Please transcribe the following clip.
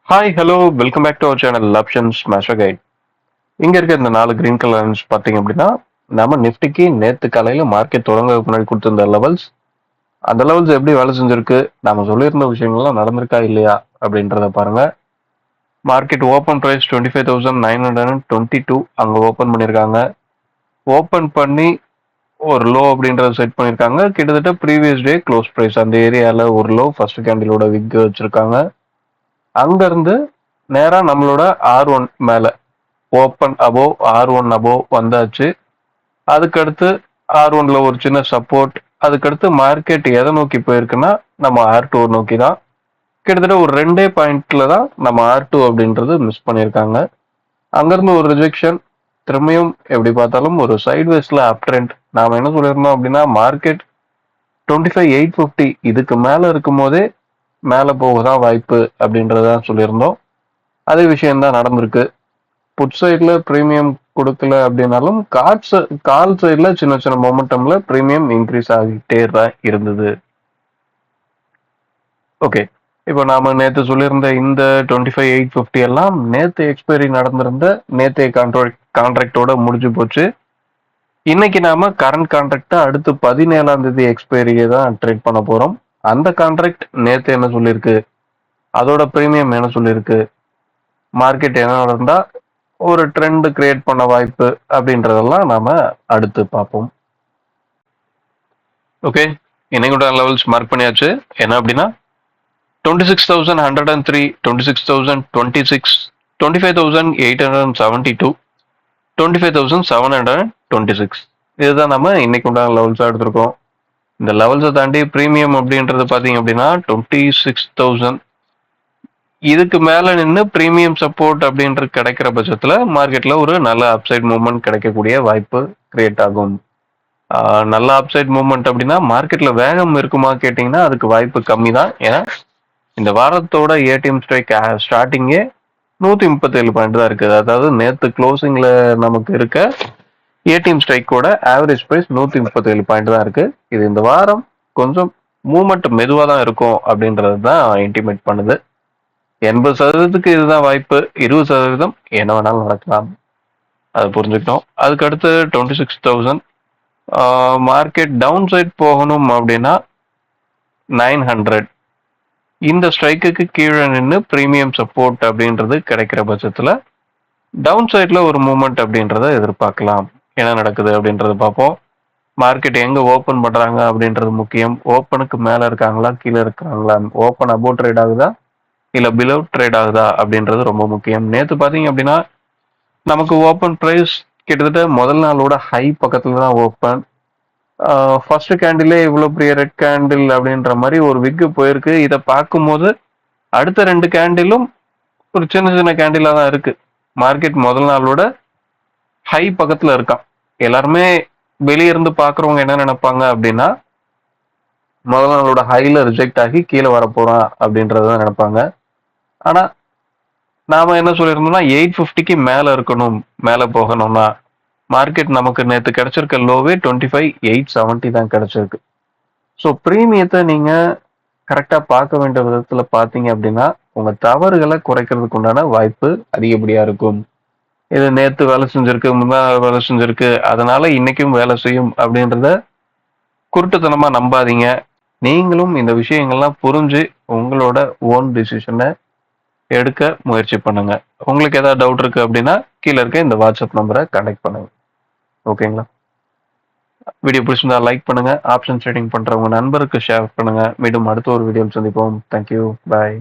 Hi hello welcome back to our channel options master guide. இங்க இருக்க இந்த 4 green colours பார்த்தீங்க அப்படின்னா நம்ம நிஃப்டிக்கு நேத்து காலையில மார்க்கெட் தொடங்குறதுக்கு முன்னாடி கொடுத்திருந்த லெவல்ஸ். அந்த லெவல்ஸ் எப்படி வேலை செஞ்சிருக்கு, நம்ம சொல்லியிருந்த விஷயங்கள்லாம் நடந்திருக்கா இல்லையா அப்படின்றத பாருங்க. மார்க்கெட் ஓப்பன் பிரைஸ் 25,922 அங்க ஓப்பன் பண்ணியிருக்காங்க. ஓப்பன் பண்ணி ஒரு லோ அப்படின்றத செட் பண்ணியிருக்காங்க. கிட்டத்தட்ட ப்ரீவியஸ் டே க்ளோஸ் பிரைஸ் அந்த ஏரியால ஒரு லோ ஃபர்ஸ்ட் கேண்டிலோட விக் வச்சிருக்காங்க. அங்க இருந்து நேரா நம்மளோட R1 மேல ஓப்பன் அபோவ் R1 அபோவ் வந்தாச்சு. அதுக்கடுத்து R1ல ஒரு சின்ன சப்போர்ட். அதுக்கடுத்து மார்க்கெட் எதை நோக்கி போயிருக்குன்னா நம்ம R2 நோக்கி தான். கிட்டத்தட்ட ஒரு 2 பாயிண்ட்ல தான் நம்ம R2 அப்படின்றது மிஸ் பண்ணியிருக்காங்க. அங்கிருந்து ஒரு ரிஜெக்ஷன். திரும்பியும் எப்படி பார்த்தாலும் ஒரு சைட்வேஸ்ல அப் ட்ரெண்ட். நாம என்ன சொல்லியிருந்தோம் அப்படின்னா மார்க்கெட் 25,850 இதுக்கு மேல இருக்கும் போதே மேல போகதான் வாய்ப்பு அப்படின்றதான் சொல்லியிருந்தோம். அதே விஷயம் தான் நடந்திருக்கு. புட் சைட்ல பிரீமியம் கொடுக்கல அப்படின்னாலும் கால் சைட்ல சின்ன சின்ன மொமெண்டம்ல பிரீமியம் இன்க்ரீஸ் ஆகிட்டே தான் இருந்தது. ஓகே, இப்போ நாம நேத்து சொல்லியிருந்த இந்த 25,850 எல்லாம் நேத்து எக்ஸ்பைரி நடந்திருந்த நேத்தைய கான்ட்ராக்டோட முடிஞ்சு போச்சு. இன்னைக்கு நாம கரண்ட் கான்ட்ராக்டை அடுத்து 17ஆம் தேதி எக்ஸ்பைரியை தான் ட்ரேட் பண்ண போறோம். அந்த கான்ட்ராக்ட் நேத்து என்ன சொல்லியிருக்கு, அதோட பிரீமியம் என்ன சொல்லியிருக்கு, மார்க்கெட் என்ன நடந்தா ஒரு ட்ரெண்ட் கிரியேட் பண்ண வாய்ப்பு அப்படின்றதெல்லாம் நாம அடுத்து பார்ப்போம். ஓகே, இன்னைக்கு லெவல்ஸ் மார்க் பண்ணியாச்சு. என்ன அப்படின்னா 26,103, 26,026, 25,872, 25,726. இதுதான் நம்ம இன்னைக்கு உண்டான லெவல்ஸா எடுத்திருக்கோம். இந்த லெவல்ஸை தாண்டி பிரீமியம் அப்படின்றது பாத்தீங்க அப்படின்னா 26,000 இதுக்கு மேல நின்று பிரீமியம் சப்போர்ட் அப்படின்றது கிடைக்கிற பட்சத்துல மார்க்கெட்ல ஒரு நல்ல அப்சைட் மூவ்மெண்ட் கிடைக்கக்கூடிய வாய்ப்பு கிரியேட் ஆகும். நல்ல அப்சைட் மூவ்மெண்ட் அப்படின்னா மார்க்கெட்ல வேகம் இருக்குமா கேட்டீங்கன்னா அதுக்கு வாய்ப்பு கம்மி தான். ஏன்னா இந்த வாரத்தோட ஏடிஎம் ஸ்ட்ரைக் ஸ்டார்டிங்கே 137 பாயிண்ட் தான் இருக்குது. அதாவது நேத்து க்ளோசிங்ல நமக்கு இருக்க ஏடிஎம் ஸ்ட்ரைக்கோட ஆவரேஜ் பிரைஸ் 137 பாயிண்ட் தான் இருக்கு. இது இந்த வாரம் கொஞ்சம் மூவ்மெண்ட் மெதுவாக தான் இருக்கும் அப்படின்றது தான் இன்டிமேட் பண்ணுது. 80% இதுதான் வாய்ப்பு, 20% என்ன வேணாலும் நடக்கலாம், அதை புரிஞ்சுக்கிட்டோம். அதுக்கு அடுத்து 26,000 மார்க்கெட் டவுன் சைட் போகணும் அப்படின்னா 900 இந்த ஸ்ட்ரைக்குக்கு கீழே நின்று பிரீமியம் சப்போர்ட் அப்படின்றது கிடைக்கிற பட்சத்துல டவுன் சைட்ல ஒரு மூவ்மெண்ட் அப்படின்றத எதிர்பார்க்கலாம். என்ன நடக்குது அப்படின்றத பார்ப்போம். மார்க்கெட் எங்க ஓப்பன் பண்றாங்க அப்படின்றது முக்கியம். ஓப்பனுக்கு மேல இருக்காங்களா கீழே இருக்காங்களா, ஓப்பன் அபோவ் ட்ரேட் ஆகுதா இல்ல பிலோ ட்ரேட் ஆகுதா அப்படின்றது ரொம்ப முக்கியம். நேத்து பாத்தீங்க அப்படின்னா நமக்கு ஓப்பன் பிரைஸ் கிட்டத்தட்ட முதல் நாளோட ஹை பக்கத்துல தான் ஓப்பன். ஃபர்ஸ்ட் கேண்டிலே இவ்வளவு பெரிய ரெட் கேண்டில் அப்படின்ற மாதிரி ஒரு விக்கு போயிருக்கு. இதை பார்க்கும்போது அடுத்த 2 கேண்டிலும் ஒரு சின்ன சின்ன கேண்டிலா தான் இருக்கு. மார்க்கெட் முதல் நாளோட ஹை பக்கத்துல இருக்கான். எல்லாருமே வெளியே இருந்து பாக்குறவங்க என்ன நினைப்பாங்க அப்படின்னா முதல் நாளோட ஹைல ரிஜெக்ட் ஆகி கீழே வரப்போறான் அப்படின்றத நினைப்பாங்க. ஆனா நாம என்ன சொல்லியிருந்தோம்னா 850க்கு மேல இருக்கணும். மேல போகணும்னா மார்க்கெட் நமக்கு நேற்று கிடைச்சிருக்க லோவே 25,870 தான் கிடைச்சிருக்கு. ஸோ பிரீமியத்தை நீங்க கரெக்டா பார்க்க வேண்டிய விதத்துல பாத்தீங்க அப்படின்னா உங்க தவறுகளை குறைக்கிறதுக்கு உண்டான வாய்ப்பு அதிகப்படியா இருக்கும். இது நேத்து வேலை செஞ்சிருக்கு, முந்தா வேலை செஞ்சிருக்கு, அதனால இன்னைக்கும் வேலை செய்யும் அப்படின்றத குருட்டுத்தனமா நம்பாதீங்க. நீங்களும் இந்த விஷயங்கள்லாம் புரிஞ்சு உங்களோட ஓன் டிசிஷனை எடுக்க முயற்சி பண்ணுங்க. உங்களுக்கு ஏதாவது டவுட் இருக்கு அப்படின்னா கீழே இருக்க இந்த வாட்ஸ்அப் நம்பரை கான்டாக்ட் பண்ணுங்க. ஓகேங்களா? வீடியோ பிடிச்சிருந்தா லைக் பண்ணுங்க. ஆப்ஷன் ட்ரேடிங் பண்ற உங்க நண்பருக்கு ஷேர் பண்ணுங்க. மீண்டும் அடுத்த ஒரு வீடியோ சந்திப்போம். தேங்க்யூ, பாய்.